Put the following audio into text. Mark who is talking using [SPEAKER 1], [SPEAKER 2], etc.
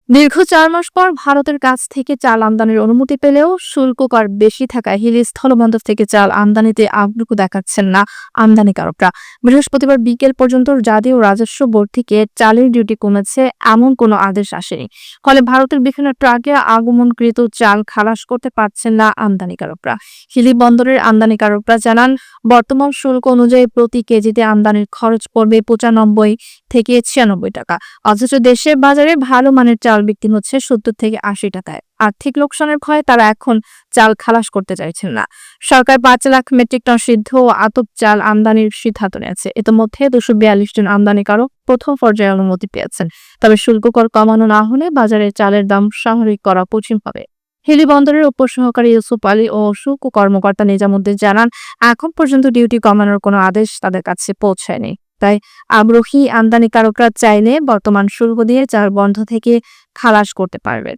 [SPEAKER 1] দীর্ঘ ৪ মাস পর ভারতের কাছ থেকে চাল আমদানির অনুমতি পেলেও শুল্ক কর বেশি থাকায় হিলি স্থলবন্দর থেকে চাল আমদানিতে আগ্রহ দেখাচ্ছেন না আমদানিকারকরা। বৃহস্পতিবার বিকেল পর্যন্ত জাতীয় রাজস্ব বোর্ড থেকে চালের ডিউটি কমেছে এমন কোনো আদেশ আসেনি। ফলে ভারতের বিভিন্ন ট্রাকে আগমনকৃত চাল খালাস করতে পারছেন না আমদানিকারকরা। হিলি বন্দরের আমদানিকারকরা জানান, বর্তমান শুল্ক অনুযায়ী প্রতি কেজিতে আমদানির খরচ পড়বে ৯৫ থেকে ৯৬ টাকা। অথচ দেশের বাজারে ভালো মানের চাল বিক্রি হচ্ছে ৭০ থেকে ৮০ টাকায়। আর্থিক লোকসানের ভয়ে তারা এখন চাল খালাস করতে চাইছেন না। সরকার ৫ লাখ মেট্রিক টন সিদ্ধ ও আতপ চাল আমদানির সিদ্ধান্ত নিয়েছে। ইতোমধ্যে ২৪২ জন আমদানিকারক প্রথম পর্যায়ে অনুমতি পেয়েছেন। তবে শুল্ক কর কমানো না হলে বাজারে চালের দাম স্বাভাবিক করা কঠিন হবে। হিলি বন্দরের উপসহকারী ইউসুফ আলী ও শুল্ক কর্মকর্তা নিজামুদ্দিন জানান, এখন পর্যন্ত ডিউটি কমানোর কোনো আদেশ তাদের কাছে পৌঁছায়নি। তাই আগ্রহী আমদানিকারকরা চাইলে বর্তমান শুল্ক দিয়ে চাল বন্ধ থেকে খালাস করতে পারবেন।